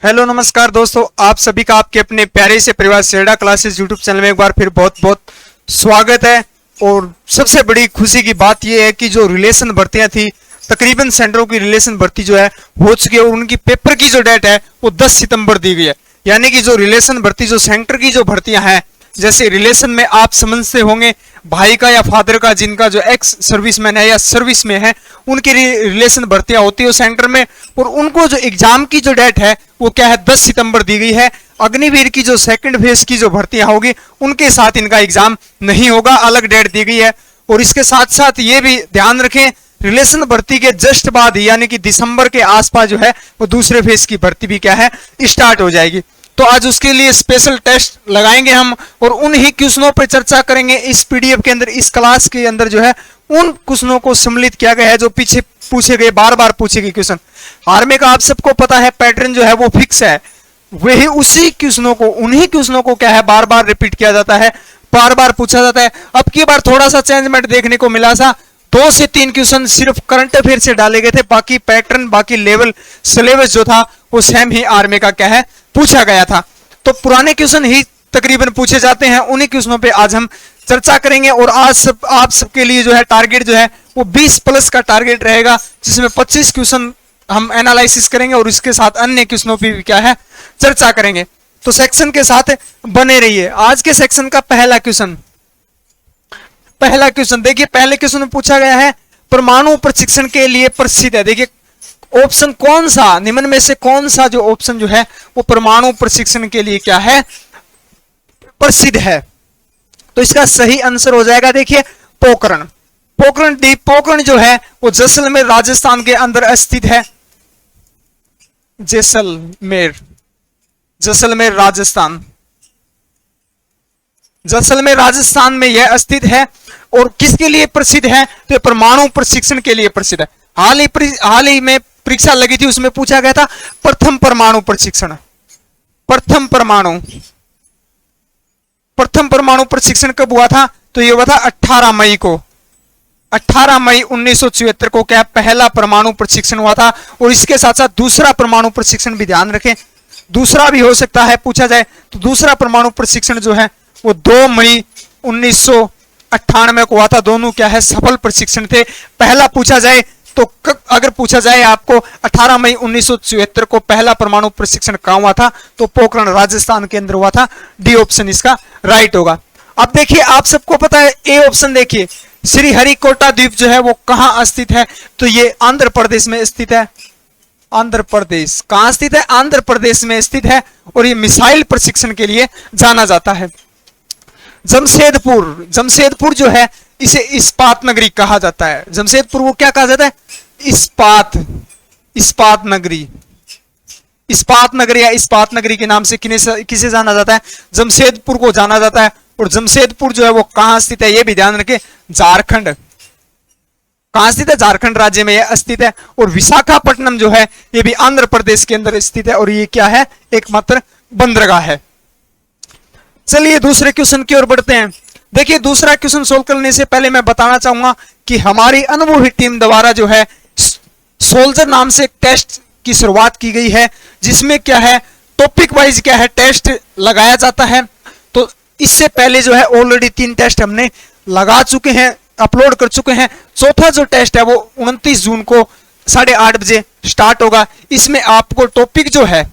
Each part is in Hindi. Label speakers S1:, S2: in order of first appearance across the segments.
S1: हेलो नमस्कार दोस्तों, आप सभी का आपके अपने प्यारे से परिवार सेड़ा क्लासेस यूट्यूब चैनल में एक बार फिर बहुत बहुत स्वागत है। और सबसे बड़ी खुशी की बात यह है कि जो रिलेशन भर्तियां थी, तकरीबन सेंटरों की रिलेशन भर्ती जो है हो चुकी है और उनकी पेपर की जो डेट है वो 10 सितंबर दी गई है। यानी कि जो रिलेशन भर्ती जो सेंटर की जो भर्तियां हैं, जैसे रिलेशन में आप समझते होंगे भाई का या फादर का, जिनका जो एक्स सर्विसमैन है या सर्विस में है, उनकी रिलेशन भर्तियां होती है सेंटर में। और उनको जो एग्जाम की जो डेट है वो क्या है, 10 सितंबर दी गई है। अग्निवीर की जो सेकंड फेज की जो भर्तियां होगी उनके साथ इनका एग्जाम नहीं होगा, अलग डेट दी गई है। और इसके साथ साथ ये भी ध्यान रखें, रिलेशन भर्ती के जस्ट बाद यानी कि दिसंबर के आसपास जो है वो दूसरे फेज की भर्ती भी क्या है, स्टार्ट हो जाएगी। तो आज उसके लिए स्पेशल टेस्ट लगाएंगे हम और उन ही क्वेश्चनों पर चर्चा करेंगे इस पीडीएफ के अंदर। इस क्लास के अंदर जो है उन क्वेश्चनों को सम्मिलित किया गया है जो पीछे पूछे गए, बार बार पूछे गए क्वेश्चन। आर्मी का आप सबको पता है पैटर्न जो है वो फिक्स है, वही उसी क्वेश्चनों को, उन्हीं क्वेश्चनों को क्या है बार बार रिपीट किया जाता है, बार बार पूछा जाता है। अब की बार थोड़ा सा चेंजमेंट देखने को मिला था, 2 से 3 क्वेश्चन सिर्फ करंट अफेयर से डाले गए थे, बाकी पैटर्न, बाकी लेवल सिलेबस जो था वो सेम ही आर्मी का क्या है पूछा गया था। तो पुराने क्वेश्चन ही तकरीबन पूछे जाते हैं, उन्हीं क्वेश्चनों पे आज हम चर्चा करेंगे। और आज आप सबके लिए जो है टारगेट जो है वो 20 प्लस का टारगेट रहेगा, जिसमें 25 क्वेश्चन हम एनालिसिस करेंगे और इसके साथ अन्य क्वेश्चनों पे भी क्या है चर्चा करेंगे। तो सेक्शन के साथ बने रहिए। आज के सेक्शन का पहला क्वेश्चन देखिए, पहले क्वेश्चन में पूछा गया है परमाणु प्रशिक्षण के लिए प्रसिद्ध है। देखिए ऑप्शन कौन सा, निम्न में से कौन सा जो ऑप्शन जो है वो परमाणु प्रशिक्षण के लिए क्या है प्रसिद्ध है। तो इसका सही आंसर हो जाएगा देखिए पोखरण। पोखरण जो है वो जैसलमेर राजस्थान के अंदर स्थित है। जैसलमेर राजस्थान में यह स्थित है। और किसके लिए प्रसिद्ध है, तो परमाणु प्रशिक्षण के लिए प्रसिद्ध है। हाल ही में परीक्षा लगी थी, उसमें पूछा गया था प्रथम परमाणु प्रशिक्षण कब हुआ था, तो यह हुआ था 18 मई 1974 को क्या पहला परमाणु प्रशिक्षण हुआ था। और इसके साथ साथ दूसरा परमाणु प्रशिक्षण भी ध्यान रखें, दूसरा भी हो सकता है पूछा जाए, तो दूसरा परमाणु प्रशिक्षण जो है वो 2 मई 1998 को हुआ था। दोनों क्या है सफल प्रशिक्षण थे। पहला पूछा जाए तो अगर पूछा जाए आपको 18 मई 1974 को पहला परमाणु प्रशिक्षण कहां हुआ था, तो पोखरण राजस्थान के अंदर हुआ था। डी ऑप्शन इसका राइट होगा। अब देखिए आप सबको पता है ए ऑप्शन, देखिए श्रीहरिकोटा द्वीप जो है वो कहां स्थित है, तो ये आंध्र प्रदेश में स्थित है। आंध्र प्रदेश कहां स्थित है, आंध्र प्रदेश में स्थित है। और ये मिसाइल प्रशिक्षण के लिए जाना जाता है। जमशेदपुर जो है इसे इस्पात नगरी कहा जाता है। जमशेदपुर वो क्या कहा जाता है, इस्पात नगरी या इस्पात नगरी के नाम से किसे जाना जाता है, जमशेदपुर को जाना जाता है। और जमशेदपुर जो है वो कहां स्थित है, ये भी ध्यान रखें, झारखंड। कहां स्थित है, झारखंड राज्य में यह स्थित है। और विशाखापट्टनम जो है ये भी आंध्र प्रदेश के अंदर स्थित है। और ये क्या है, एकमात्र बंदरगाह है। चलिए दूसरे क्वेश्चन की ओर बढ़ते हैं। देखिए दूसरा क्वेश्चन सोल्व करने से पहले मैं बताना चाहूंगा कि हमारी अनुभवी टीम द्वारा जो है सोल्जर नाम से एक टेस्ट की शुरुआत की गई है, जिसमें क्या है टॉपिक वाइज क्या है टेस्ट लगाया जाता है। तो इससे पहले जो है ऑलरेडी 3 टेस्ट हमने लगा चुके हैं, अपलोड कर चुके हैं। चौथा जो टेस्ट है वो 29 जून को 8:30 बजे स्टार्ट होगा। इसमें आपको टॉपिक जो है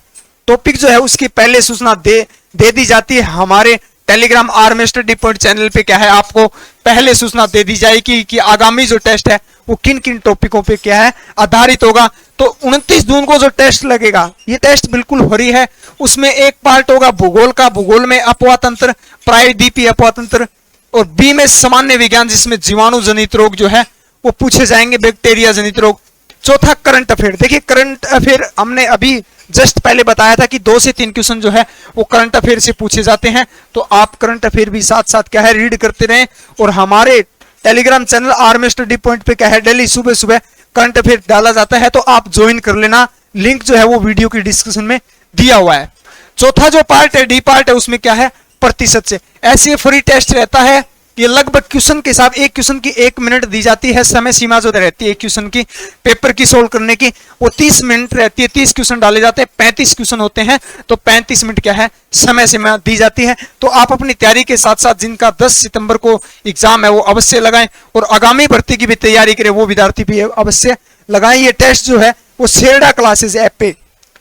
S1: उसकी पहले सूचना दे दी जाती है। हमारे Telegram army study point channel पे क्या है आपको पहले सूचना दे दी जाएगी कि आगामी जो टेस्ट है वो किन किन टॉपिकों पे क्या है आधारित होगा। तो 29 जून को जो टेस्ट लगेगा, ये टेस्ट बिल्कुल फ्री है। उसमें एक पार्ट होगा भूगोल का, भूगोल में अपवा तंत्र, प्रायद्वीपीय अपवा तंत्र। और बी में सामान्य विज्ञान, जिसमें जीवाणु जनित रोग जो है वो पूछे जाएंगे, बैक्टीरिया जनित रोग। चौथा करंट अफेयर। देखिए करंट अफेयर हमने अभी जस्ट पहले बताया था कि 2 से 3 क्वेश्चन जो है वो करंट अफेयर से पूछे जाते हैं। तो आप करंट अफेयर भी साथ साथ क्या है रीड करते रहें। और हमारे Telegram channel army study point पे क्या है डेली सुबह सुबह करंट अफेयर डाला जाता है, तो आप ज्वाइन कर लेना। लिंक जो है वो वीडियो की डिस्क्रिप्शन में दिया हुआ है। चौथा जो पार्ट है, डी पार्ट है, उसमें क्या है प्रतिशत से। ऐसे फ्री टेस्ट रहता है ये लगभग क्वेश्चन के हिसाब, एक क्वेश्चन की 1 मिनट दी जाती है, समय सीमा जो रहती है क्वेश्चन की पेपर की सोल्व करने की वो 30 मिनट रहती है। 30 क्वेश्चन डाले जाते हैं, 35 क्वेश्चन होते हैं, तो 35 मिनट क्या है समय सीमा दी जाती है। तो आप अपनी तैयारी के साथ साथ जिनका 10 सितंबर को एग्जाम है वो अवश्य लगाएं, और आगामी भर्ती की भी तैयारी करें वो विद्यार्थी भी अवश्य लगाएं। ये टेस्ट जो है वो सेरडा क्लासेस ऐप पे,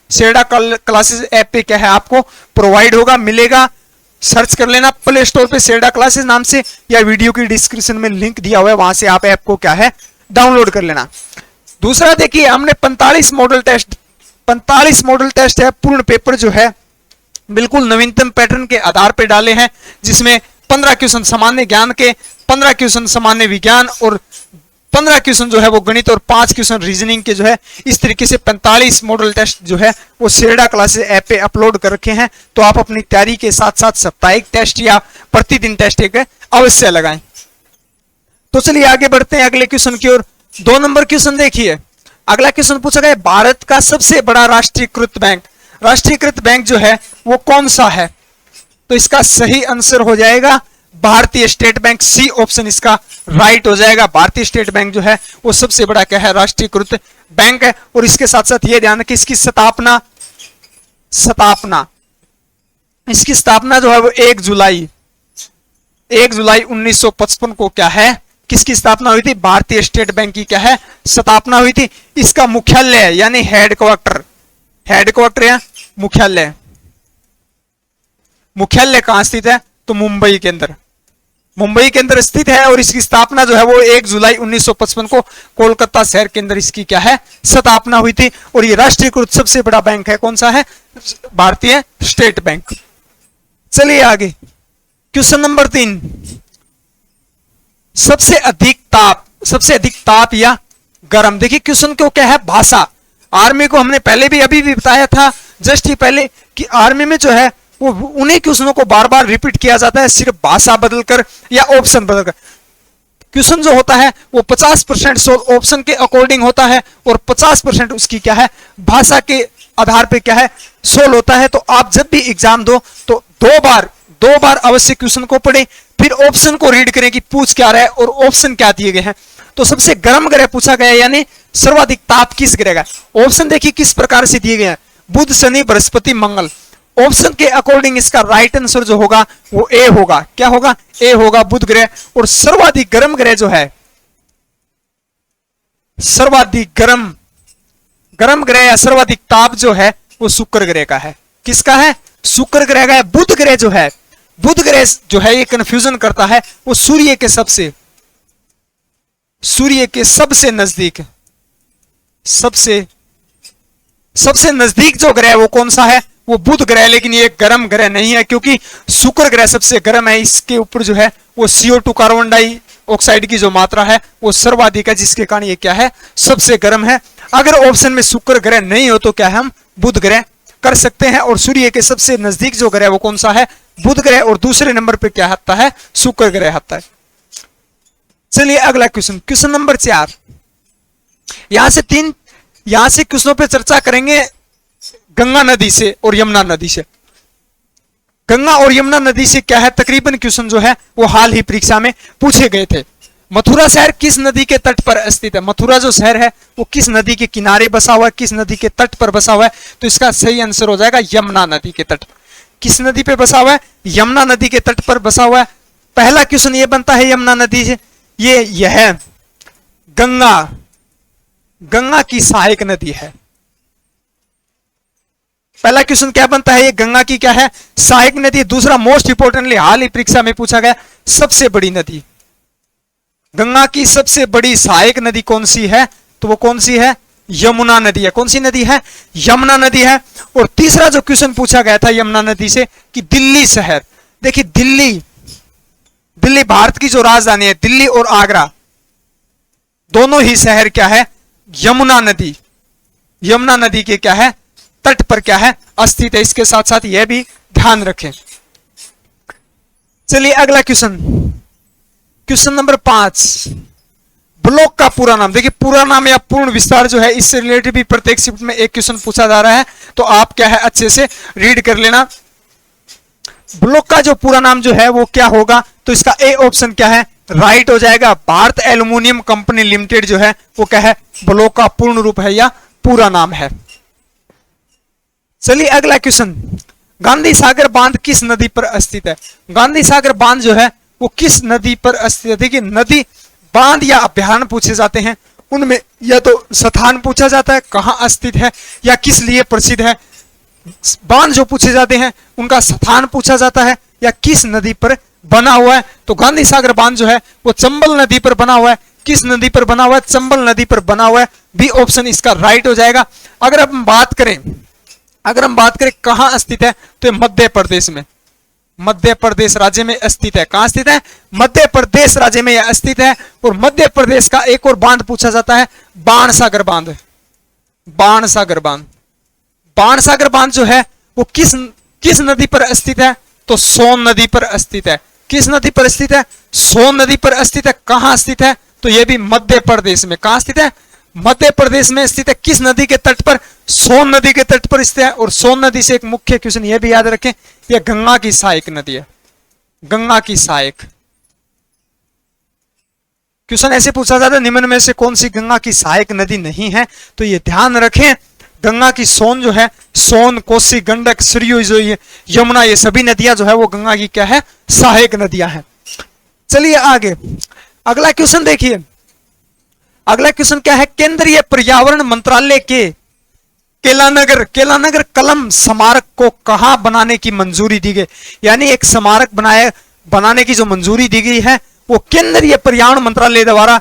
S1: सेरडा क्लासेस ऐप पे क्या है आपको प्रोवाइड होगा, मिलेगा। सर्च कर लेना प्ले स्टोर पे सेरडा क्लासेस नाम से, या वीडियो की डिस्क्रिप्शन में लिंक दिया हुआ है, वहां से आप ऐप को क्या है डाउनलोड कर लेना। दूसरा देखिए, हमने 45 मॉडल टेस्ट है, पूर्ण पेपर जो है बिल्कुल नवीनतम पैटर्न के आधार पर डाले हैं, जिसमें 15 क्वेश्चन सामान्य ज्ञान के, 15 क्वेश्चन सामान्य विज्ञान और 15 क्वेश्चन जो है वो गणित और 5 क्वेश्चन रीजनिंग के जो है, इस तरीके से 45 मॉडल टेस्ट जो है वो सेरडा क्लासेस ऐप पे अपलोड कर रखे हैं। तो आप अपनी तैयारी के साथ साथ साप्ताहिक टेस्ट या प्रतिदिन टेस्ट एक अवश्य लगाएं। तो चलिए आगे बढ़ते हैं अगले क्वेश्चन की ओर। 2 नंबर क्वेश्चन देखिए, अगला क्वेश्चन पूछा गया भारत का सबसे बड़ा राष्ट्रीयकृत बैंक जो है वो कौन सा है? तो इसका सही आंसर हो जाएगा भारतीय स्टेट बैंक। सी ऑप्शन इसका राइट हो जाएगा। भारतीय स्टेट बैंक जो है वो सबसे बड़ा क्या है राष्ट्रीयकृत बैंक है। और इसके साथ साथ ये ध्यान रखें, इसकी स्थापना जो है वो 1 जुलाई 1955 को क्या है, किसकी स्थापना हुई थी? भारतीय स्टेट बैंक की क्या है स्थापना हुई थी। इसका मुख्यालय यानी हेडक्वार्टर या मुख्यालय कहां स्थित है? तो मुंबई के अंदर स्थित है। और इसकी स्थापना जो है वो 1 जुलाई 1955 को कोलकाता शहर के अंदर इसकी क्या है स्थापना हुई थी। और ये राष्ट्रीयकृत सबसे बड़ा बैंक है, कौन सा है? भारतीय स्टेट बैंक। चलिए आगे, क्वेश्चन नंबर 3, सबसे अधिक ताप या गर्म। देखिए क्वेश्चन को क्या है, भाषा। आर्मी को हमने पहले भी अभी भी बताया था जस्ट ही पहले कि आर्मी में जो है वो उन्हीं क्वेश्चनों को बार बार रिपीट किया जाता है, सिर्फ भाषा बदलकर या ऑप्शन बदलकर। क्वेश्चन जो होता है वो 50% ऑप्शन के अकॉर्डिंग होता है और 50% उसकी क्या है भाषा के आधार पे क्या है सोल्व होता है। तो आप जब भी एग्जाम दो तो दो बार अवश्य क्वेश्चन को पढ़ें, फिर ऑप्शन को रीड करें कि पूछ क्या रहा है और ऑप्शन क्या दिए गए हैं। तो सबसे गर्म ग्रह पूछा गया यानी सर्वाधिक ताप किस ग्रह का? ऑप्शन देखिए किस प्रकार से दिए गए हैं, बुध, शनि, बृहस्पति, मंगल। ऑप्शन के अकॉर्डिंग इसका राइट आंसर जो होगा वो ए होगा। क्या होगा? ए होगा, बुध ग्रह। और सर्वाधिक गर्म ग्रह जो है, सर्वाधिक गर्म ग्रह या सर्वाधिक ताप जो है वो शुक्र ग्रह का है। किसका है? शुक्र ग्रह का है। बुध ग्रह जो है ये कंफ्यूजन करता है, वो सूर्य के सबसे नजदीक सबसे नजदीक जो ग्रह वो कौन सा है? वो बुध ग्रह। लेकिन ये गर्म ग्रह नहीं है, क्योंकि शुक्र ग्रह सबसे गर्म है। इसके ऊपर जो है वो CO2 कार्बन डाइऑक्साइड की जो मात्रा है वो सर्वाधिक है, जिसके कारण ये क्या है सबसे गर्म है। अगर ऑप्शन में शुक्र ग्रह नहीं हो तो क्या है हम बुध ग्रह कर सकते हैं। और सूर्य के सबसे नजदीक जो ग्रह वो कौन सा है? बुध ग्रह। और दूसरे नंबर पे क्या आता है? शुक्र ग्रह आता है। चलिए अगला क्वेश्चन नंबर 4। यहां से क्वेश्चनों पे चर्चा करेंगे गंगा नदी से और यमुना नदी से। गंगा और यमुना नदी से क्या है तकरीबन क्वेश्चन जो है वो हाल ही परीक्षा में पूछे गए थे। मथुरा शहर किस नदी के तट पर स्थित है? मथुरा जो शहर है वो किस नदी के किनारे बसा हुआ है, किस नदी के तट पर बसा हुआ है? तो इसका सही आंसर हो जाएगा यमुना नदी के तट। किस नदी पे बसा हुआ है? यमुना नदी के तट पर बसा हुआ है। पहला क्वेश्चन ये बनता है यमुना नदी से, यह गंगा की सहायक नदी है। पहला क्वेश्चन क्या बनता है? ये गंगा की क्या है सहायक नदी। दूसरा मोस्ट इंपोर्टेंटली हाल ही परीक्षा में पूछा गया सबसे बड़ी नदी, गंगा की सबसे बड़ी सहायक नदी कौन सी है? तो वो कौन सी है? यमुना नदी है। कौन सी नदी है? यमुना नदी है। और तीसरा जो क्वेश्चन पूछा गया था यमुना नदी से कि दिल्ली शहर, देखिए दिल्ली भारत की जो राजधानी है, दिल्ली और आगरा दोनों ही शहर क्या है यमुना नदी के क्या है तट पर क्या है स्थित है। इसके साथ साथ यह भी ध्यान रखें। चलिए अगला क्वेश्चन नंबर 5, ब्लॉक का पूरा नाम। देखिए पूरा नाम या पूर्ण विस्तार जो है इससे रिलेटेड भी प्रत्येक शिफ्ट में एक क्वेश्चन पूछा जा रहा है, तो आप क्या है अच्छे से रीड कर लेना। ब्लॉक का जो पूरा नाम जो है वो क्या होगा? तो इसका ए ऑप्शन क्या है, राइट हो जाएगा। भारत एल्युमिनियम कंपनी लिमिटेड जो है वो क्या है, ब्लॉक का पूर्ण रूप है या पूरा नाम है। चलिए अगला क्वेश्चन, गांधी सागर बांध किस नदी पर स्थित है? गांधी सागर बांध जो है वो किस नदी पर स्थित है? देखिए नदी, बांध या अभ्यारण्य पूछे जाते हैं, उनमें या तो स्थान पूछा जाता है कहां स्थित है या किस लिए प्रसिद्ध है। बांध जो पूछे जाते हैं उनका स्थान पूछा जाता है या किस नदी पर बना हुआ है। तो गांधी सागर बांध जो है वो चंबल नदी पर बना हुआ है। किस नदी पर बना हुआ है? चंबल नदी पर बना हुआ है। बी ऑप्शन इसका राइट हो जाएगा। अगर हम बात करें कहां स्थित है, तो ये मध्य प्रदेश में, मध्य प्रदेश राज्य में स्थित है। कहां स्थित है? मध्य प्रदेश राज्य में यह स्थित है। और मध्य प्रदेश का एक और बांध पूछा जाता है, बाणसागर बांध। बाणसागर बांध, बाणसागर बांध जो है वो किस नदी पर स्थित है? तो सोन नदी पर स्थित है। किस नदी पर स्थित है? सोन नदी पर स्थित है। कहां स्थित है? तो यह भी मध्य प्रदेश में। कहां स्थित है? मध्य प्रदेश में स्थित है। किस नदी के तट पर? सोन नदी के तट पर स्थित है। और सोन नदी से एक मुख्य क्वेश्चन यह भी याद रखें, यह गंगा की सहायक नदी है। गंगा की सहायक क्वेश्चन ऐसे पूछा जाता है, निम्न में से कौन सी गंगा की सहायक नदी नहीं है? तो यह ध्यान रखें, गंगा की सोन जो है, सोन, कोसी, गंडक, सरयू, जो ये यमुना, ये सभी नदियां जो है वो गंगा की क्या है, सहायक नदियां हैं। चलिए आगे अगला क्वेश्चन देखिए। अगला क्वेश्चन क्या है, केंद्रीय पर्यावरण मंत्रालय के केलानगर कलम स्मारक को कहां बनाने की मंजूरी दी गई? यानी एक स्मारक बनाने की जो मंजूरी दी गई है वो केंद्रीय पर्यावरण मंत्रालय द्वारा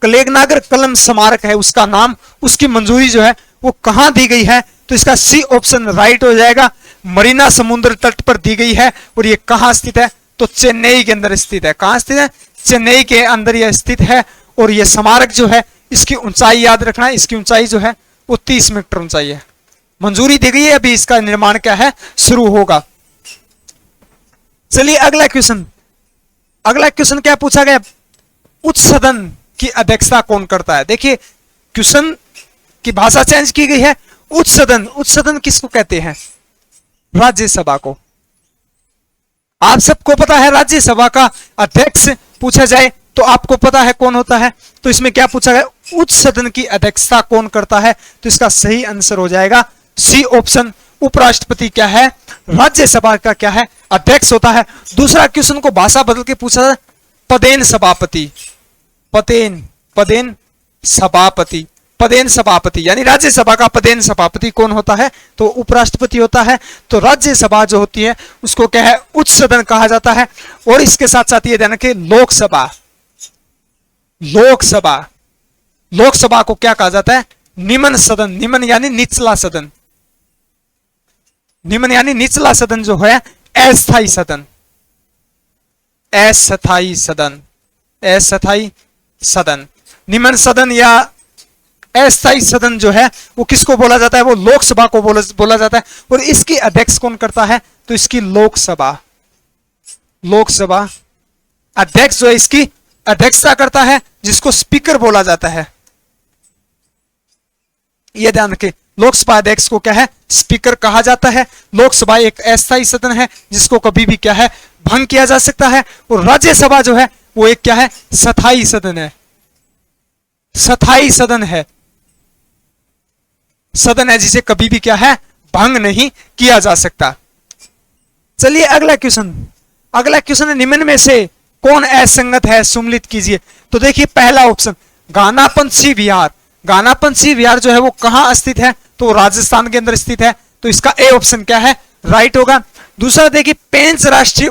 S1: कलेगनागर कलम स्मारक है, उसका नाम, उसकी मंजूरी जो है वो कहां दी गई है? तो इसका सी ऑप्शन राइट हो जाएगा। मरीना समुद्र तट पर दी गई है। और ये कहां स्थित है? तो चेन्नई के अंदर स्थित है। कहां स्थित है? चेन्नई के अंदर यह स्थित है। और यह स्मारक जो है, इसकी ऊंचाई याद रखना है, इसकी ऊंचाई जो है वो 30 मीटर ऊंचाई है। मंजूरी दी गई है, अभी इसका निर्माण क्या है, शुरू होगा। चलिए अगला क्वेश्चन क्या पूछा गया, उच्च सदन की अध्यक्षता कौन करता है? देखिए क्वेश्चन की भाषा चेंज की गई है। उच्च सदन किसको कहते हैं? राज्यसभा को। आप सबको पता है राज्यसभा का अध्यक्ष पूछा जाए तो आपको पता है कौन होता है। तो इसमें क्या पूछा गया, उच्च सदन की अध्यक्षता कौन करता है? तो इसका सही आंसर हो जाएगा सी ऑप्शन, उपराष्ट्रपति क्या है, राज्यसभा का क्या है, अध्यक्ष होता है। दूसरा क्वेश्चन को भाषा बदल के पूछा, पदेन सभापति यानी राज्यसभा का पदेन सभापति कौन होता है? तो उपराष्ट्रपति होता है। तो राज्यसभा जो होती है उसको क्या है, उच्च सदन कहा जाता है। और इसके साथ साथ ये ध्यान रखें, लोकसभा को क्या कहा जाता है? निम्न सदन। निम्न यानी निचला सदन। निम्न यानी निचला सदन जो है अस्थायी सदन। निम्न सदन या अस्थायी सदन जो है वो किसको बोला जाता है? वो लोकसभा को बोला जाता है। और इसकी अध्यक्ष कौन करता है? तो इसकी लोकसभा अध्यक्ष जो है इसकी अध्यक्षता करता है, जिसको स्पीकर बोला जाता है। यह ध्यान रखें, लोकसभा अध्यक्ष को क्या है, स्पीकर कहा जाता है। लोकसभा एक अस्थायी सदन है जिसको कभी भी क्या है, भंग किया जा सकता है। और राज्यसभा जो है वो एक क्या है, स्थायी सदन है, जिसे कभी भी क्या है, भंग नहीं किया जा सकता। चलिए अगला क्वेश्चन निम्न में से कौन असंगत है, सुम्मिलित कीजिए। तो देखिए पहला ऑप्शन, गानापंछी विहार जो है वो कहां स्थित है? तो राजस्थान के अंदर स्थित है। तो इसका ए ऑप्शन क्या है, राइट होगा। दूसरा देखिए पेंच राष्ट्रीय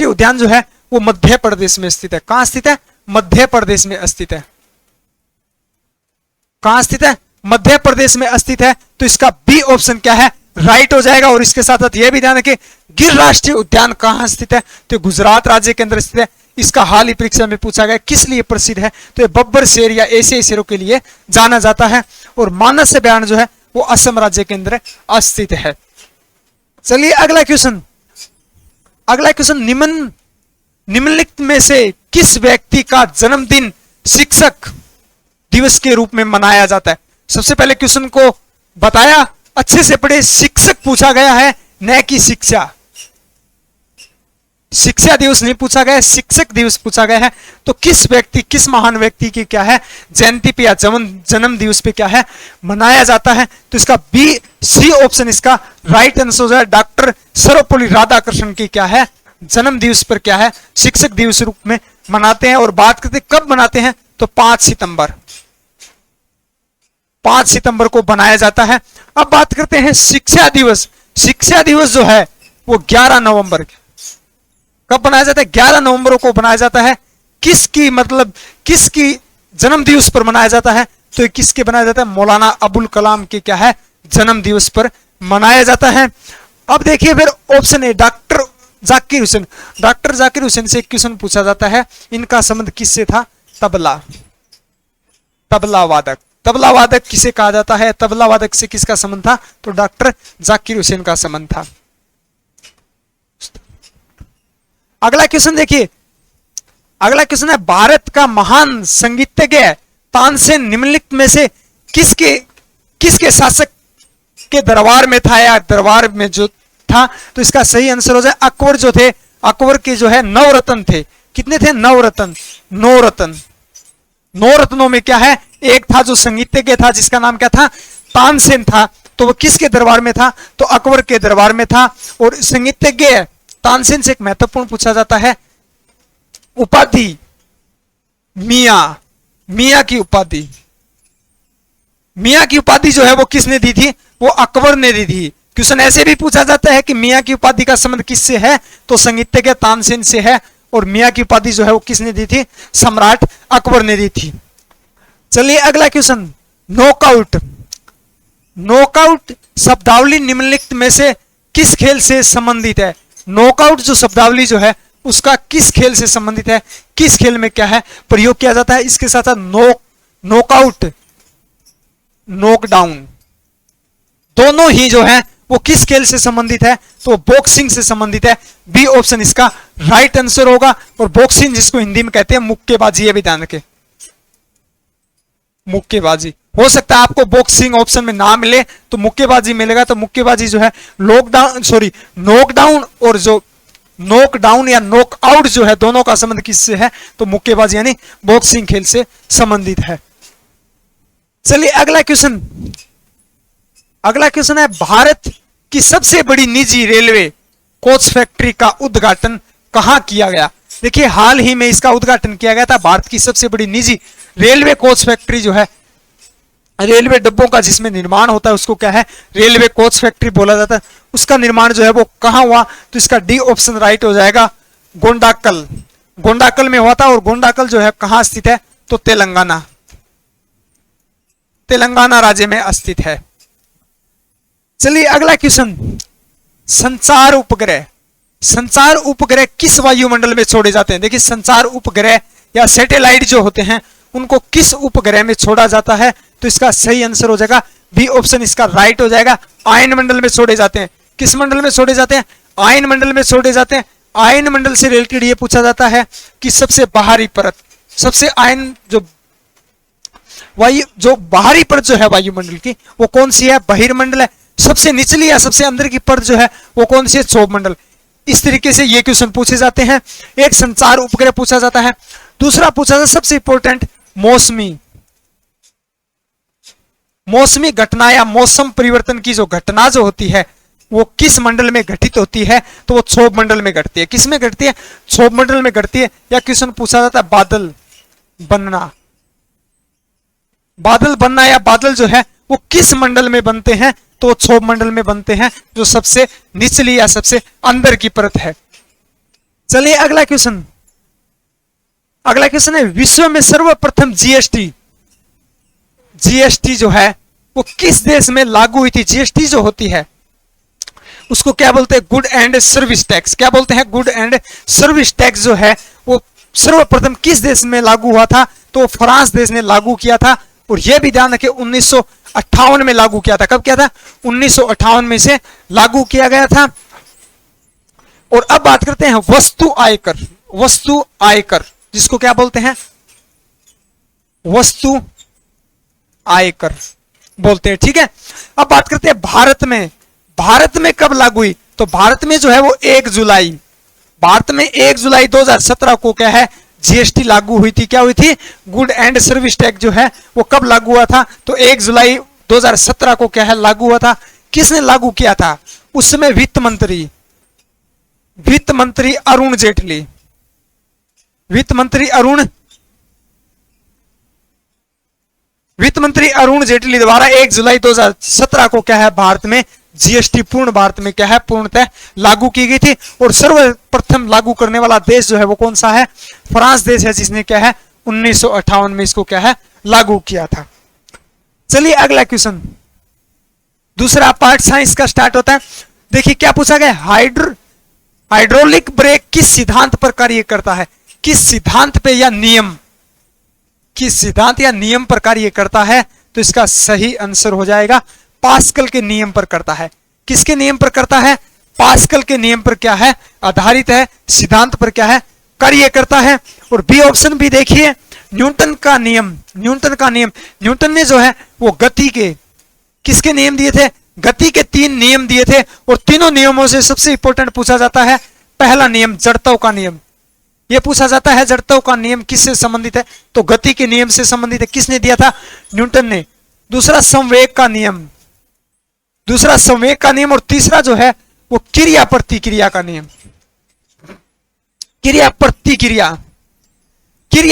S1: उद्यान जो है वो मध्य प्रदेश में स्थित है। कहां स्थित है? मध्य प्रदेश में स्थित है। कहां स्थित है? मध्य प्रदेश में स्थित है। तो इसका बी ऑप्शन क्या है, राइट हो जाएगा। और इसके साथ साथ यह भी ध्यान रखें, गिर राष्ट्रीय उद्यान कहां स्थित है? तो गुजरात राज्य के अंदर स्थित है। इसका हाल ही परीक्षा में पूछा गया किस लिए प्रसिद्ध है? तो ये बब्बर शेर या एशियाई शेरों के लिए जाना जाता है। और मानस अभयारण्य जो है वो असम राज्य के अंदर स्थित है। चलिए अगला क्वेश्चन निम्नलिखित में से किस व्यक्ति का जन्मदिन शिक्षक दिवस के रूप में मनाया जाता है? सबसे पहले क्वेश्चन को बताया, अच्छे से पढ़े, शिक्षक पूछा गया है, न कि शिक्षा। शिक्षा दिवस नहीं पूछा गया है, शिक्षक दिवस पूछा गया है। तो किस व्यक्ति, किस महान व्यक्ति की क्या है जयंती पे या जन्म दिवस पे क्या है मनाया जाता है? तो इसका बी सी ऑप्शन इसका राइट आंसर हो जाए। डॉक्टर सर्वपल्ली राधाकृष्णन की क्या है जन्म दिवस पर क्या है शिक्षक दिवस रूप में मनाते हैं। और बात करते कब मनाते हैं, तो 5 सितंबर, 5 सितंबर को बनाया जाता है। अब बात करते हैं शिक्षा दिवस। शिक्षा दिवस जो है वो 11 नवंबर कब बनाया जाता है? 11 नवंबर को बनाया जाता है। किसकी, मतलब किसकी जन्म दिवस पर मनाया जाता है? तो किसके बनाया जाता है? मौलाना अबुल कलाम के क्या है जन्म दिवस पर मनाया जाता है। अब देखिए फिर option A doctor Zakir Hussain. Doctor Zakir Hussain से क्वेश्चन पूछा जाता है, इनका संबंध किससे था? तबला, तबला वादक। तबला वादक किसे कहा जाता है? तबला वादक से किसका संबंध था? तो डॉक्टर जाकिर हुसैन का संबंध था। अगला क्वेश्चन देखिए, अगला क्वेश्चन है भारत का महान संगीतज्ञ तानसेन निम्नलिखित में से किसके किसके शासक के दरबार में था या दरबार में जो था? तो इसका सही आंसर हो जाए अकबर जो थे, अकबर के जो है 9 रत्न थे। कितने थे? 9 रत्न। 9 रत्न, 9 रत्नों में क्या है एक था जो संगीतज्ञ था जिसका नाम क्या था? तानसेन था। तो वो किसके दरबार में था? तो अकबर के दरबार में था। और संगीतज्ञ तानसेन से एक महत्वपूर्ण पूछा जाता है उपाधि मियां। मियां की उपाधि, मियां की उपाधि जो है वो किसने दी थी? वो अकबर ने दी थी। क्वेश्चन ऐसे भी पूछा जाता है कि मियां की उपाधि का संबंध किससे है? तो संगीतज्ञ तानसेन से है। और मियां की उपाधि जो है वो किसने दी थी? सम्राट अकबर ने दी थी। चलिए अगला क्वेश्चन, नॉकआउट। नॉकआउट शब्दावली निम्नलिखित में से किस खेल से संबंधित है? नॉकआउट जो शब्दावली जो है उसका किस खेल से संबंधित है? किस खेल में क्या है प्रयोग किया जाता है? इसके साथ साथ नॉकआउट, नॉकडाउन, दोनों ही जो है वो किस खेल से संबंधित है? तो बॉक्सिंग से संबंधित है। बी ऑप्शन इसका राइट आंसर होगा। और बॉक्सिंग जिसको हिंदी में कहते हैं मुक्केबाजी, ये भी ध्यान रखें, मुक्केबाजी। हो सकता है आपको बॉक्सिंग ऑप्शन में ना मिले तो मुक्केबाजी मिलेगा। तो मुक्केबाजी जो है नॉकडाउन और जो नॉकडाउन या नॉकआउट जो है दोनों का संबंध किससे है? तो मुक्केबाजी यानी बॉक्सिंग खेल से संबंधित है। चलिए अगला क्वेश्चन, अगला क्वेश्चन है भारत की सबसे बड़ी निजी रेलवे कोच फैक्ट्री का उद्घाटन कहां किया गया? देखिए हाल ही में इसका उद्घाटन किया गया था। भारत की सबसे बड़ी निजी रेलवे कोच फैक्ट्री जो है, रेलवे डब्बों का जिसमें निर्माण होता है उसको क्या है? रेलवे कोच फैक्ट्री बोला जाता है। उसका निर्माण जो है वो कहां हुआ? तो इसका डी ऑप्शन राइट हो जाएगा, गोंडाकल। गोंडाकल में हुआ था। और गोंडाकल जो है कहां स्थित है? तो तेलंगाना, तेलंगाना राज्य में स्थित है। चलिए अगला क्वेश्चन, संचार उपग्रह। संचार उपग्रह किस वायुमंडल में छोड़े जाते हैं? देखिए संचार उपग्रह या सैटेलाइट जो होते हैं उनको किस उपग्रह में छोड़ा जाता है? तो इसका सही आंसर हो जाएगा बी ऑप्शन इसका राइट हो जाएगा, आयन मंडल में छोड़े जाते हैं। किस मंडल में छोड़े जाते हैं? आयन मंडल में छोड़े जाते हैं। आयन मंडल से रिलेटेड ये पूछा जाता है कि सबसे बाहरी परत, सबसे आयन जो बाहरी परत जो है वायुमंडल की वो कौन सी है? बहिर्मंडल है। सबसे निचली या सबसे अंदर की परत जो है वो कौन सी है? क्षोभमंडल। इस तरीके से ये क्वेश्चन पूछे जाते हैं। एक संचार उपग्रह पूछा जाता है। दूसरा पूछा जाता है सबसे इंपॉर्टेंट मौसमी घटना या मौसम परिवर्तन की जो घटना जो होती है वो किस मंडल में घटित होती है? तो वो क्षोभ मंडल में घटती है। किस में घटती है? क्षोभ मंडल में घटती है। या क्वेश्चन पूछा जाता है बादल बनना, बादल बनना या बादल जो है वो किस मंडल में बनते हैं? तो वो क्षोभ मंडल में बनते हैं जो सबसे निचली या सबसे अंदर की परत है। चलिए अगला क्वेश्चन, अगला क्वेश्चन है विश्व में सर्वप्रथम जीएसटी जो है वो किस देश में लागू हुई थी? जीएसटी जो होती है उसको क्या बोलते हैं? Good and service tax. क्या बोलते हैं? गुड एंड सर्विस टैक्स जो है वो सर्वप्रथम किस देश में लागू हुआ था? तो फ्रांस देश ने लागू किया था। और यह भी ध्यान रखें 1958 में लागू किया था। कब किया था? 1958 में से लागू किया गया था। और अब बात करते हैं वस्तु आयकर। वस्तु आयकर जिसको क्या बोलते हैं? वस्तु आयकर। बोलते हैं। ठीक है, अब बात करते हैं भारत में। भारत में कब लागू हुई? तो भारत में जो है वो 1 जुलाई, भारत में 1 जुलाई 2017 को क्या है जीएसटी लागू हुई थी। क्या हुई थी? गुड एंड सर्विस टैक्स जो है वो कब लागू हुआ था? तो 1 जुलाई 2017 को क्या है लागू हुआ था। किसने लागू किया था? उस समय वित्त मंत्री अरुण जेटली, वित्त मंत्री अरुण जेटली द्वारा 1 जुलाई 2017 को क्या है भारत में जीएसटी पूर्ण भारत में क्या है पूर्णतः लागू की गई थी। और सर्वप्रथम लागू करने वाला देश जो है वो कौन सा है? फ्रांस देश है, जिसने क्या है 1958 में इसको क्या है लागू किया था। चलिए अगला क्वेश्चन, दूसरा पार्ट साइंस का स्टार्ट होता है। देखिए क्या पूछा गया, हाइड्रोलिक ब्रेक किस सिद्धांत पर कार्य करता है? किस सिद्धांत पे या नियम, किस सिद्धांत या नियम पर कार्य करता है? तो इसका सही आंसर हो जाएगा पास्कल के नियम पर करता है। किसके नियम पर करता है? पास्कल के नियम पर क्या है आधारित है, सिद्धांत पर क्या है कार्य करता है। और बी ऑप्शन भी देखिए, न्यूटन का नियम, न्यूटन ने जो है वो गति के किसके नियम दिए थे? गति के 3 नियम दिए थे। और तीनों नियमों से सबसे इंपॉर्टेंट पूछा जाता है पहला नियम जड़त्व का नियम। यह पूछा जाता है जड़त्व का नियम किससे संबंधित है? तो गति के नियम से संबंधित है। किसने दिया था? न्यूटन ने। दूसरा संवेग का नियम, और तीसरा जो है वो क्रिया प्रतिक्रिया का नियम, क्रिया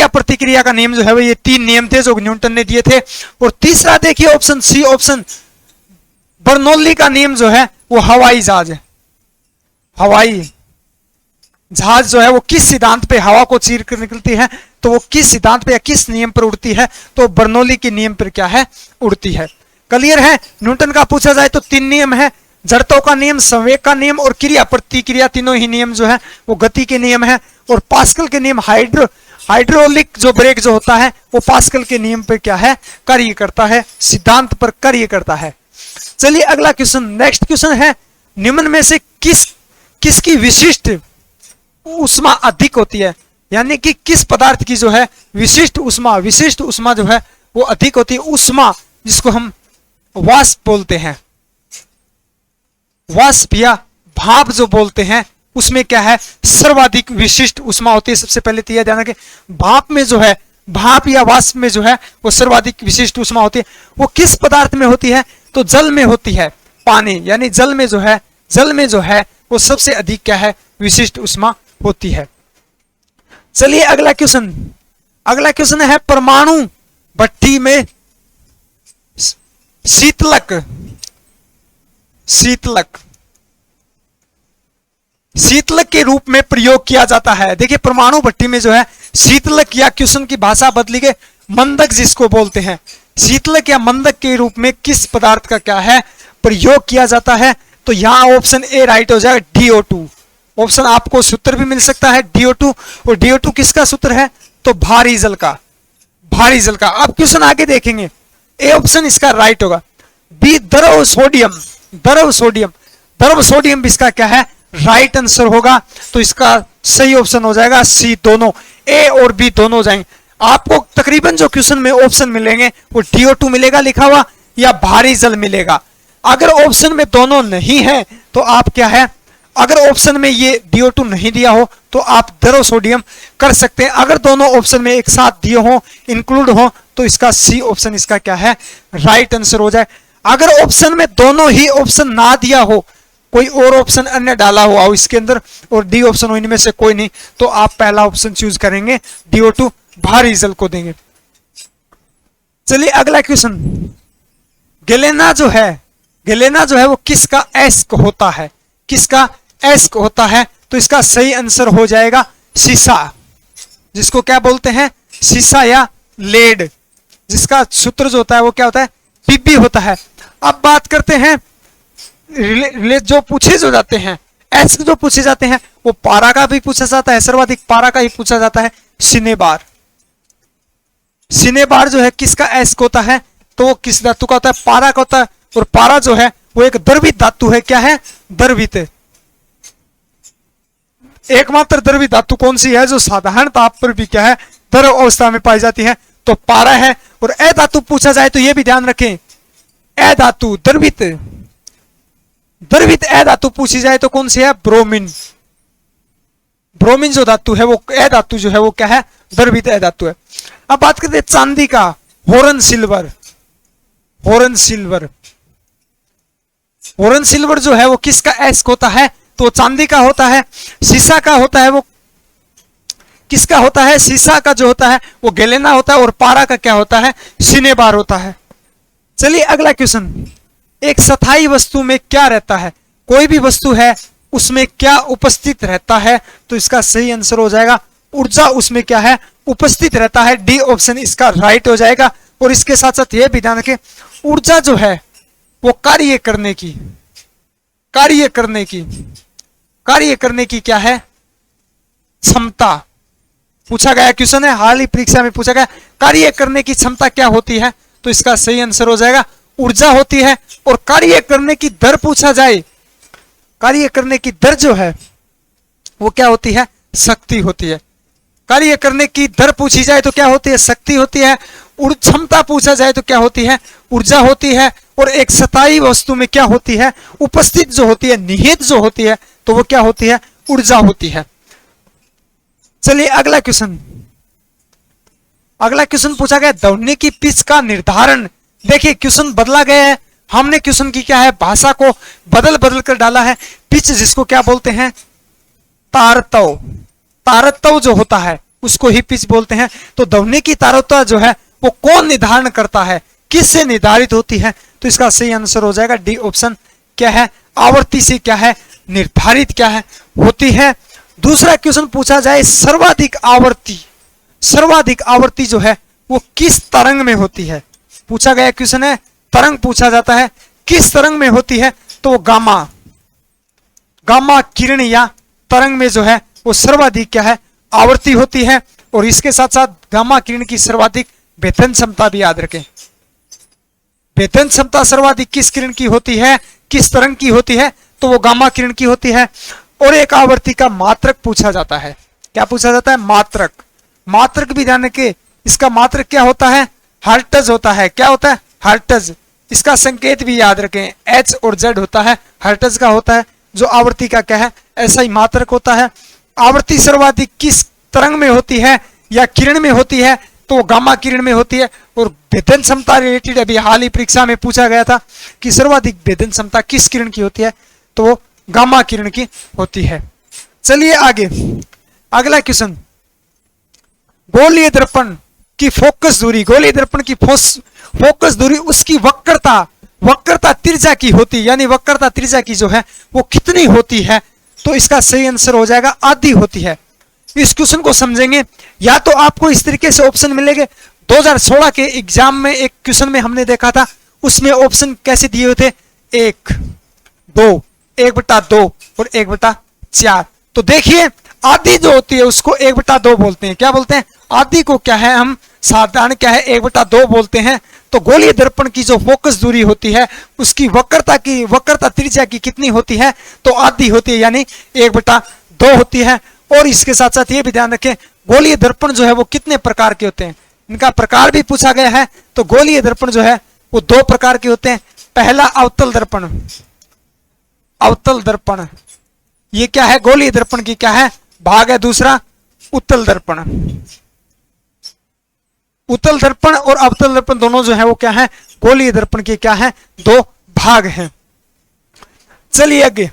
S1: प्रतिक्रिया का नियम जो है वो ये 3 नियम थे जो न्यूटन ने दिए थे। और तीसरा देखिए ऑप्शन सी, ऑप्शन बर्नौली का नियम जो है वो हवाई जहाज जो है वो किस सिद्धांत पे हवा को चीर कर निकलती है? तो वो किस सिद्धांत पे या किस नियम पर उड़ती है? तो बर्नौली के नियम पर क्या है उड़ती है। क्लियर है? न्यूटन का पूछा जाए तो 3 नियम है, जड़त्व का नियम, संवेग का नियम और क्रिया प्रतिक्रिया, तीनों ही नियम जो है वो गति के नियम है। और पास्कल के नियम हाइड्रोलिक जो ब्रेक जो होता है वो पास्कल के नियम पर क्या है कार्य करता है, सिद्धांत पर कार्य करता है। चलिए अगला क्वेश्चन, नेक्स्ट क्वेश्चन है, निम्न में से किसकी विशिष्ट ऊष्मा अधिक होती है? यानी कि किस पदार्थ की जो है विशिष्ट ऊष्मा जो है वो अधिक होती है। ऊष्मा जिसको हम वाष्प बोलते हैं, वाष्प या भाप जो बोलते हैं, उसमें क्या है सर्वाधिक विशिष्ट ऊष्मा होती है। सबसे पहले तो यह ध्यान रखें, भाप में जो है, भाप या वाष्प में जो है वो सर्वाधिक विशिष्ट ऊष्मा होती है। वो किस पदार्थ में होती है? तो जल में होती है, पानी यानी जल में जो है वो सबसे अधिक क्या है विशिष्ट ऊष्मा होती है। चलिए अगला क्वेश्चन है, परमाणु भट्टी में शीतलक के रूप में प्रयोग किया जाता है। देखिए परमाणु भट्टी में जो है शीतलक, या क्वेश्चन की भाषा बदली गई, मंदक जिसको बोलते हैं, शीतलक या मंदक के रूप में किस पदार्थ का क्या है प्रयोग किया जाता है? तो यहां ऑप्शन ए राइट हो जाएगा, DO2। ऑप्शन आपको सूत्र भी मिल सकता है DO2, और DO2 किसका सूत्र है? तो भारी जल का। अब क्वेश्चन आगे देखेंगे, ए ऑप्शन इसका राइट होगा। बी द्रव सोडियम भी इसका क्या है राइट आंसर होगा। तो इसका सही ऑप्शन हो जाएगा सी, दोनों ए और बी दोनों हो जाएंगे। आपको तकरीबन जो क्वेश्चन में ऑप्शन मिलेंगे वो DO2 मिलेगा लिखा हुआ या भारी जल मिलेगा। अगर ऑप्शन में दोनों नहीं है तो आप क्या है, अगर ऑप्शन में ये DO2 नहीं दिया हो तो आप द्रव सोडियम कर सकते हैं। अगर दोनों ऑप्शन में एक साथ दिए हो, इंक्लूड हो, तो इसका सी ऑप्शन इसका क्या है राइट आंसर हो जाए। अगर ऑप्शन में दोनों ही ऑप्शन ना दिया हो, कोई और ऑप्शन अन्य डाला हुआ हो इसके अंदर और डी ऑप्शन हो इनमें से कोई नहीं, तो आप पहला ऑप्शन चूज करेंगे, DO2 भारी जल को देंगे। चलिए अगला क्वेश्चन, गैलेना जो है वो किसका एस्क होता है? किसका एस्क होता है? तो इसका सही आंसर हो जाएगा सीसा, जिसको क्या बोलते हैं सीसा या लेड, जिसका सूत्र जो होता है वो क्या होता है Pb होता है। अब बात करते हैं जो पूछे जो जाते हैं, एस्क जो पूछे जाते हैं वो पारा का भी पूछा जाता है, सर्वाधिक पारा का ही पूछा जाता है। सिनेबार जो है किसका एस्क होता है? तो वो किस धातु का होता है? पारा का होता है। और पारा जो है वो एक द्रवित धातु है। क्या है? द्रवित। एकमात्र द्रवित धातु कौन सी है जो साधारण ताप पर भी क्या है द्रव अवस्था में पाई जाती है? तो पारा है। और ए धातु पूछा जाए तो ये भी ध्यान रखें, ए धातु द्रवित, द्रवित ए धातु पूछी जाए तो कौन सी है? ब्रोमीन। ब्रोमीन जो धातु है वो ए धातु जो है वो क्या है? द्रवित ए धातु है। अब बात करते हैं चांदी का, होरन सिल्वर। होरन सिल्वर, होरन सिल्वर जो है वो किसका एस्क होता है? तो चांदी का होता है। सीसा का होता है वो किसका होता है? सीसा का जो होता है वो गैलेना होता है, और पारा का क्या होता है? सिनेबार होता है। चलिए अगला क्वेश्चन, एक स्थायी वस्तु में क्या रहता है? कोई भी वस्तु है उसमें क्या उपस्थित रहता है? तो इसका सही आंसर हो जाएगा ऊर्जा उसमें क्या है? उपस्थित रहता है। डी ऑप्शन इसका राइट हो जाएगा। और इसके साथ साथ यह भी ध्यान रखें, ऊर्जा जो है वो कार्य करने की क्या है? क्षमता। पूछा गया क्वेश्चन है, हाल ही परीक्षा में पूछा गया, कार्य करने की क्षमता क्या होती है? तो इसका सही आंसर हो जाएगा ऊर्जा होती है। और कार्य करने की दर पूछा जाए, कार्य करने की दर जो है वो क्या होती है? शक्ति होती है। कार्य करने की दर पूछी जाए तो क्या होती है? शक्ति होती है। क्षमता पूछा जाए तो क्या होती है? ऊर्जा होती है। और एक स्थायी वस्तु में क्या होती है? उपस्थित जो होती है, निहित जो होती है, तो वो क्या होती है? ऊर्जा होती है। चलिए अगला क्वेश्चन, अगला क्वेश्चन पूछा गया दौड़ने की पिच का निर्धारण। देखिए क्वेश्चन बदला गया है, हमने क्वेश्चन की क्या है? भाषा को बदल बदल कर डाला है। पिच जिसको क्या बोलते हैं? तारतव। तारतव जो होता है उसको ही पिच बोलते हैं। तो दौड़ने की तारतव जो है वो कौन निर्धारण करता है? किससे निर्धारित होती है? तो इसका सही आंसर हो जाएगा डी ऑप्शन क्या है? आवर्ती से क्या है? निर्धारित क्या है? होती है। दूसरा क्वेश्चन पूछा जाए सर्वाधिक आवर्ती, सर्वाधिक आवर्ती जो है वो किस तरंग में होती है? पूछा गया क्वेश्चन है, तरंग पूछा जाता है, किस तरंग में होती है? तो गामा, गामा किरण या तरंग में जो है वो सर्वाधिक क्या है? आवर्ती होती है। और इसके साथ साथ गामा किरण की सर्वाधिक भेदन क्षमता भी याद रखें। भेदन क्षमता सर्वाधिक किस किरण की होती है? किस तरंग की होती है? तो वो गामा किरण की होती है। और एक आवर्ती का मात्रक पूछा जाता है। क्या पूछा जाता है? मात्रक। मात्रक भी ध्यान रखिए, इसका मात्रक क्या होता है? हर्ट्ज होता है। क्या होता है? हर्ट्ज। इसका संकेत भी याद रखें, एच और जेड होता है, हर्ट्ज का होता है। जो आवर्ती का क्या है? ऐसा ही मात्रक होता है। आवर्ती सर्वाधिक किस तरंग में होती है या किरण में होती है? तो वो गामा किरण में होती है। और भेदन क्षमता रिलेटेड अभी हाल ही परीक्षा में पूछा गया था कि सर्वाधिक भेदन क्षमता किस किरण की होती है? तो वो गामा किरण की होती है। चलिए आगे अगला क्वेश्चन, गोलीय दर्पण की फोकस दूरी, गोलीय दर्पण की फोकस दूरी उसकी वक्रता, वक्रता त्रिज्या की होती है, यानी वक्रता त्रिज्या की जो है वो कितनी होती है? तो इसका सही आंसर हो जाएगा आधी होती है। इस क्वेश्चन को समझेंगे, या तो आपको इस तरीके से ऑप्शन मिलेंगे। 2016 के एग्जाम में एक क्वेश्चन में हमने देखा था, उसमें ऑप्शन कैसे दिए हुए थे? 1, 2, 1/2 और 1/4। तो देखिए आधी जो होती है उसको 1/2 बोलते हैं। क्या बोलते हैं? आधी को क्या है? हम साधारण क्या है? 1/2 बोलते हैं। तो गोलीय दर्पण की जो फोकस दूरी होती है उसकी वक्रता त्रिज्या की कितनी होती है? तो आधी होती है, यानी 1/2 होती है। और इसके साथ साथ ये भी ध्यान रखें, गोलीय दर्पण जो है वो कितने प्रकार के होते हैं? इनका प्रकार भी पूछा गया है। तो गोलीय दर्पण जो है वो 2 प्रकार के होते हैं। पहला अवतल दर्पण, अवतल दर्पण ये क्या है? गोलीय दर्पण की क्या है? भाग है। दूसरा उत्तल दर्पण, उत्तल दर्पण और अवतल दर्पण दोनों जो है वो क्या है? गोलीय दर्पण के क्या है? 2 भाग हैं। चलिए आगे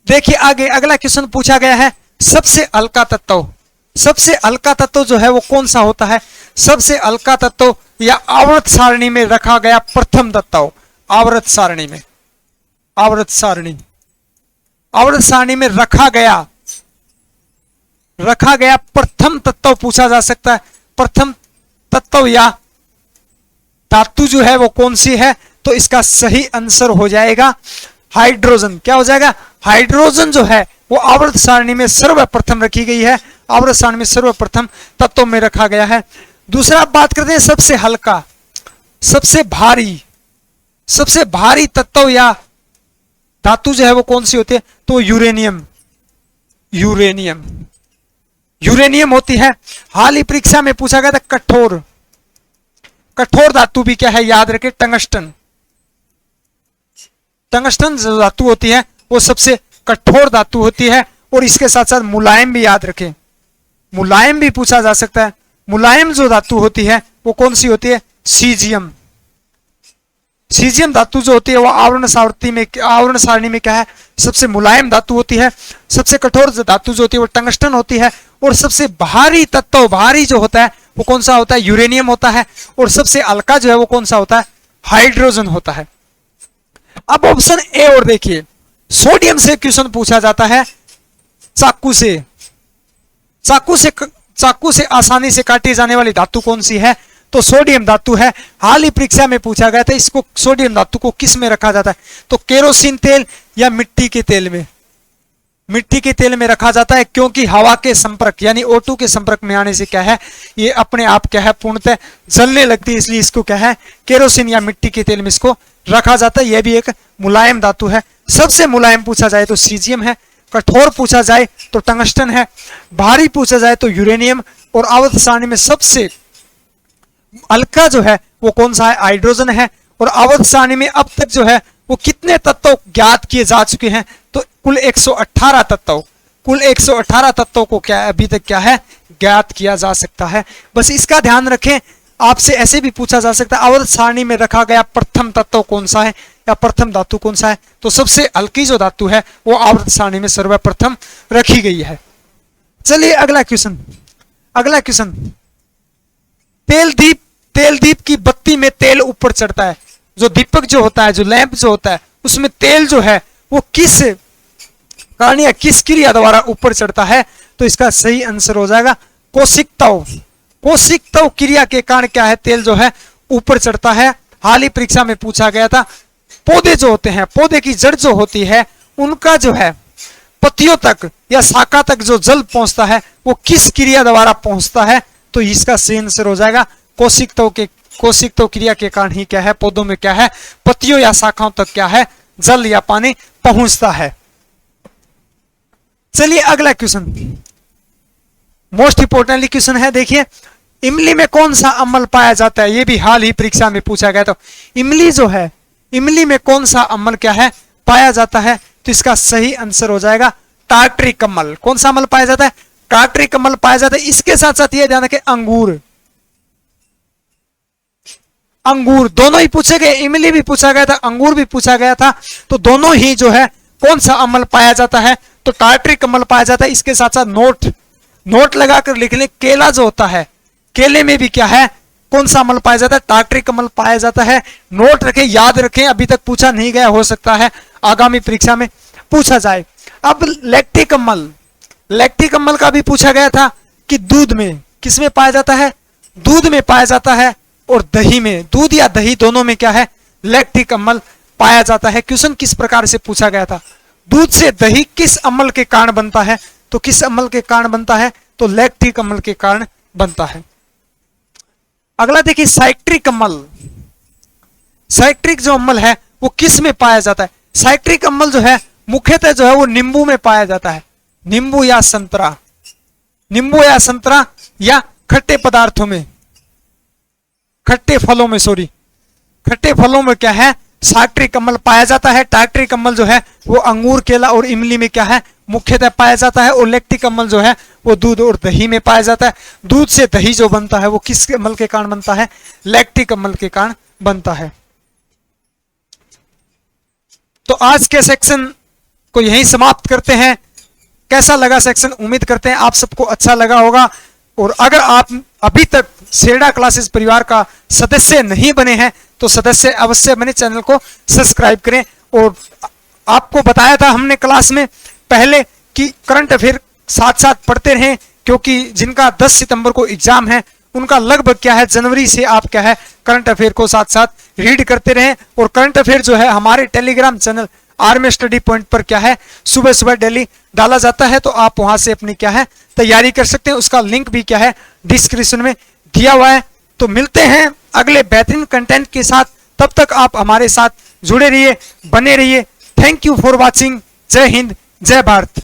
S1: देखिए, आगे अगला क्वेश्चन पूछा गया है सबसे हल्का तत्व, सबसे हल्का तत्व जो है वो कौन सा होता है? सबसे हल्का तत्व या आवर्त सारणी में रखा गया प्रथम तत्व, आवर्त सारणी में, आवर्त सारणी, आवर्त सारणी में रखा गया प्रथम तत्व पूछा जा सकता है। प्रथम तत्व या धातु जो है वो कौन सी है? तो इसका सही आंसर हो जाएगा हाइड्रोजन। क्या हो जाएगा? हाइड्रोजन जो है वो आवर्त सारणी में सर्वप्रथम रखी गई है, आवर्त सारणी में सर्वप्रथम तत्वों में रखा गया है। दूसरा बात करते हैं सबसे हल्का, सबसे भारी तत्व या धातु जो है वो कौन सी होती है? तो यूरेनियम, यूरेनियम, यूरेनियम होती है। हाल ही परीक्षा में पूछा गया था कठोर, कठोर धातु भी क्या है? याद रखें टंगस्टन, टंगस्टन जो धातु होती है वो सबसे कठोर धातु होती है। और इसके साथ साथ मुलायम भी याद रखें, मुलायम भी पूछा जा सकता है। मुलायम जो धातु होती है वो कौन सी होती है? सीजियम। सीजियम धातु जो होती है वो आवरण सारणी में क्या है? सबसे मुलायम धातु होती है। सबसे कठोर धातु जो होती है वो टंगस्टन होती है। और सबसे भारी तत्व, भारी जो होता है वो कौन सा होता है? यूरेनियम होता है। और सबसे हल्का जो है वो कौन सा होता है? हाइड्रोजन होता है। अब ऑप्शन ए और देखिए, सोडियम से क्वेश्चन पूछा जाता है। चाकू से आसानी से काटी जाने वाली धातु कौन सी है? तो सोडियम धातु है। हाल ही परीक्षा में पूछा गया था इसको, सोडियम धातु को किस में रखा जाता है? तो केरोसिन तेल या मिट्टी के तेल में? मिट्टी के तेल में रखा जाता है, क्योंकि हवा के संपर्क यानी O2 के संपर्क में आने से क्या है, ये अपने आप क्या है, पूर्णतः जलने लगती है। इसलिए इसको क्या है, केरोसिन या मिट्टी के तेल में इसको रखा जाता है। यह भी एक मुलायम धातु है। सबसे मुलायम पूछा जाए तो सीजियम है, कठोर पूछा जाए तो टंगस्टन है, भारी पूछा जाए तो यूरेनियम, और आवर्त सारणी में सबसे हल्का जो है वो कौन सा है? हाइड्रोजन है। और आवर्त सारणी में अब तक जो है वो कितने तत्व ज्ञात किए जा चुके हैं? तो कुल 118 तत्व, कुल 118 तत्वों को क्या अभी तक क्या है, ज्ञात किया जा सकता है। बस इसका ध्यान रखें। आपसे ऐसे भी पूछा जा सकता है आवर्त सारणी में रखा गया प्रथम तत्व कौन सा है या प्रथम धातु कौन सा है? तो सबसे हल्की जो धातु है वो आवर्त सारणी में सर्वप्रथम रखी गई है। चलिए अगला क्वेश्चन, अगला क्वेश्चन, तेल दीप की बत्ती में तेल ऊपर चढ़ता है। जो दीपक जो होता है, जो लैंप जो होता है, उसमें तेल जो है वो किस कारण या किस क्रिया द्वारा ऊपर चढ़ता है? तो इसका सही आंसर हो जाएगा कोशिकतव। कोशिकतव क्रिया के कारण क्या है, तेल जो है ऊपर चढ़ता है। हाल ही परीक्षा में पूछा गया था, पौधे जो होते हैं, पौधे की जड़ जो होती है, उनका जो है पत्तियों तक या शाखा तक जो जल पहुंचता है वो किस क्रिया द्वारा पहुंचता है? तो इसका सही आंसर हो जाएगा कोशिकतव क्रिया के कारण ही क्या है, पौधों में क्या है, पत्तियों या शाखाओं तक क्या है, जल या पानी पहुंचता है। चलिए अगला क्वेश्चन, मोस्ट इंपोर्टेंटली क्वेश्चन है। देखिए, इमली में कौन सा अम्ल पाया जाता है? ये भी हाल ही परीक्षा में पूछा गया। तो इमली जो है, इमली में कौन सा अम्ल क्या है, पाया जाता है? तो इसका सही आंसर हो जाएगा टार्ट्रिक अम्ल। कौन सा अम्ल पाया जाता है? टार्ट्रिक अम्ल पाया जाता है। इसके साथ साथ यह ध्यान रखें, अंगूर, अंगूर दोनों ही पूछे गए। इमली भी पूछा गया था, अंगूर भी पूछा गया था। तो दोनों ही जो है कौन सा अम्ल पाया जाता है? तो टार्ट्रिक अम्ल पाया जाता है। इसके साथ साथ नोट लगाकर लिख लें, केला जो होता है, केले में भी क्या है, कौन सा अम्ल पाया जाता है? टार्ट्रिक अम्ल पाया जाता है। नोट रखें, याद रखें, अभी तक पूछा नहीं गया, हो सकता है आगामी परीक्षा में पूछा जाए। अब लैक्टिक अम्ल, लैक्टिक अम्ल का भी पूछा गया था कि दूध में, किसमें पाया जाता है? दूध में पाया जाता है, और दही में, दूध या दही दोनों में क्या है, लैक्टिक अम्ल पाया जाता है। क्वेश्चन किस प्रकार से पूछा गया था, दूध से दही किस अम्ल के कारण बनता है? तो किस अम्ल के कारण बनता है? तो लैक्टिक अम्ल के कारण बनता है। अगला देखिए, साइट्रिक अम्ल। साइट्रिक जो अम्ल है वो किस में पाया जाता है? साइट्रिक अम्ल जो है मुख्यतः जो है वो नींबू में पाया जाता है। नींबू या संतरा, नींबू या संतरा या खट्टे पदार्थों में, खट्टे फलों में, सॉरी, खट्टे फलों में क्या है, साइट्रिक अम्ल पाया जाता है। टार्ट्रिक अम्ल जो है वो अंगूर, केला और इमली में क्या है, मुख्यतः पाया जाता है। और लैक्टिक अम्ल जो है वो दूध और दही में पाया जाता है। दूध से दही जो बनता है वो किस अम्ल के कारण बनता है? लैक्टिक अम्ल के कारण बनता है। तो आज के सेक्शन को यहीं समाप्त करते हैं। कैसा लगा सेक्शन? उम्मीद करते हैं आप सबको अच्छा लगा होगा। और अगर आप अभी तक सेरडा क्लासेस परिवार का सदस्य नहीं बने हैं तो सदस्य अवश्य बने, चैनल को सब्सक्राइब करें। और आपको बताया था हमने क्लास में पहले कि करंट अफेयर साथ साथ पढ़ते रहें, क्योंकि जिनका 10 सितंबर को एग्जाम है उनका लगभग क्या है, जनवरी से आप क्या है, करंट अफेयर को साथ साथ रीड करते रहें। और करंट अफेयर जो है हमारे Telegram channel army study point पर क्या है, सुबह सुबह डेली डाला जाता है। तो आप वहां से अपनी क्या है, तैयारी कर सकते हैं। उसका लिंक भी क्या है, डिस्क्रिप्शन में दिया हुआ है। तो मिलते हैं अगले बेहतरीन कंटेंट के साथ। तब तक आप हमारे साथ जुड़े रहिए, बने रहिए। Thank you for watching. जय हिंद, जय भारत।